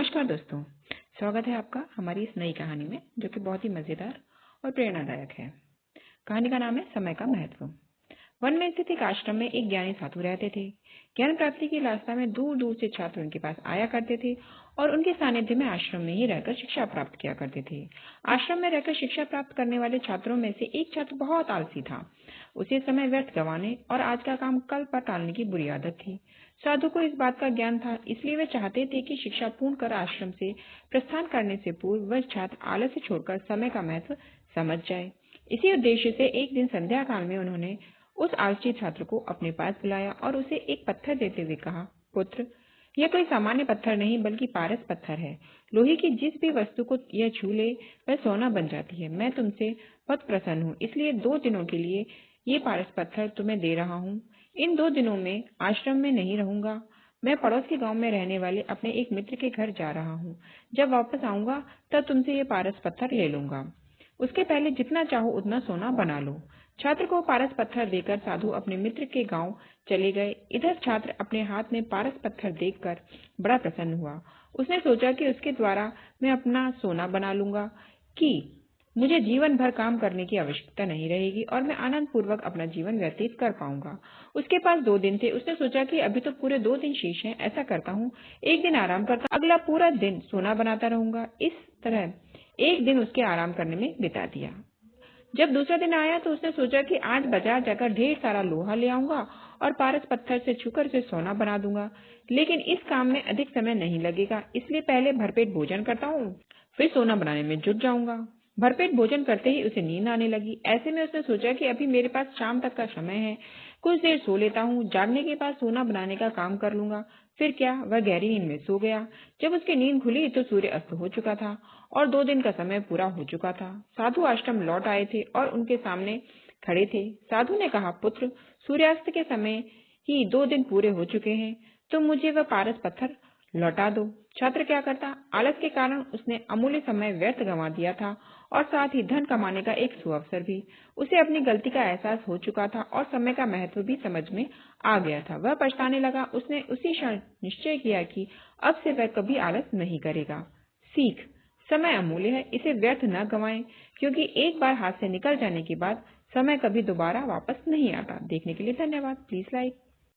नमस्कार दोस्तों, स्वागत है आपका हमारी इस नई कहानी में जो कि बहुत ही मज़ेदार और प्रेरणादायक है। कहानी का नाम है समय का महत्व। वन में स्थित एक आश्रम में एक ज्ञानी साधु रहते थे। ज्ञान प्राप्ति की लालसा में दूर दूर से छात्र उनके पास आया करते थे और उनके सानिध्य में आश्रम में ही रहकर शिक्षा प्राप्त किया करते थे। आश्रम में रहकर शिक्षा प्राप्त करने वाले छात्रों में से एक छात्र बहुत आलसी था। उसे समय व्यर्थ गंवाने और आज का काम कल पर टालने की बुरी आदत थी। साधु को इस बात का ज्ञान था, इसलिए वे चाहते थे कि शिक्षा पूर्ण कर आश्रम से प्रस्थान करने से पूर्व वह छात्र आलस्य छोड़कर समय का महत्व समझ जाए। इसी उद्देश्य से एक दिन संध्या काल में उन्होंने उस आलसी छात्र को अपने पास बुलाया और उसे एक पत्थर देते हुए कहा, पुत्र, यह कोई सामान्य पत्थर नहीं बल्कि पारस पत्थर है। लोहे की जिस भी वस्तु को यह छू ले वह सोना बन जाती है। मैं तुमसे बहुत प्रसन्न हूँ, इसलिए 2 दिनों के लिए ये पारस पत्थर तुम्हें दे रहा हूँ। इन 2 दिनों में आश्रम में नहीं रहूंगा। मैं पड़ोस के गांव में रहने वाले अपने एक मित्र के घर जा रहा हूँ। जब वापस आऊंगा तब तुमसे ये पारस पत्थर ले लूंगा। उसके पहले जितना चाहो उतना सोना बना लो। छात्र को पारस पत्थर देकर साधु अपने मित्र के गांव चले गए। इधर छात्र अपने हाथ में पारस पत्थर देखकर बड़ा प्रसन्न हुआ। उसने सोचा कि उसके द्वारा मैं अपना सोना बना लूंगा, कि मुझे जीवन भर काम करने की आवश्यकता नहीं रहेगी और मैं आनंद पूर्वक अपना जीवन व्यतीत कर पाऊंगा। उसके पास 2 दिन थे। उसने सोचा कि अभी तो पूरे 2 दिन शेष हैं। ऐसा करता हूँ, एक दिन आराम करता, अगला पूरा दिन सोना बनाता रहूंगा। इस तरह एक दिन उसके आराम करने में बिता दिया। जब दूसरा दिन आया तो उसने सोचा कि आज बाजार जाकर ढेर सारा लोहा ले आऊंगा और पारस पत्थर से छूकर उसे सोना बना दूंगा। लेकिन इस काम में अधिक समय नहीं लगेगा, इसलिए पहले भरपेट भोजन करता हूँ, फिर सोना बनाने में जुट जाऊंगा। भरपेट भोजन करते ही उसे नींद आने लगी। ऐसे में उसने सोचा कि अभी मेरे पास शाम तक का समय है, कुछ देर सो लेता हूँ, जागने के बाद सोना बनाने का काम कर लूंगा। फिर क्या, वह गहरी नींद में सो गया। जब उसकी नींद खुली तो सूर्य अस्त हो चुका था और 2 दिन का समय पूरा हो चुका था। साधु आश्रम लौट आए थे और उनके सामने खड़े थे। साधु ने कहा, पुत्र, सूर्यास्त के समय ही 2 दिन पूरे हो चुके हैं, तो मुझे वह पारस पत्थर लौटा दो। छात्र क्या करता, आलस के कारण उसने अमूल्य समय व्यर्थ गंवा दिया था और साथ ही धन कमाने का एक सुअवसर भी। उसे अपनी गलती का एहसास हो चुका था और समय का महत्व भी समझ में आ गया था। वह पछताने लगा। उसने उसी क्षण निश्चय किया कि अब से वह कभी आलस नहीं करेगा। सीख, समय अमूल्य है, इसे व्यर्थ न गंवाएं, क्योंकि एक बार हाथ से निकल जाने के बाद समय कभी दोबारा वापस नहीं आता। देखने के लिए धन्यवाद। Please like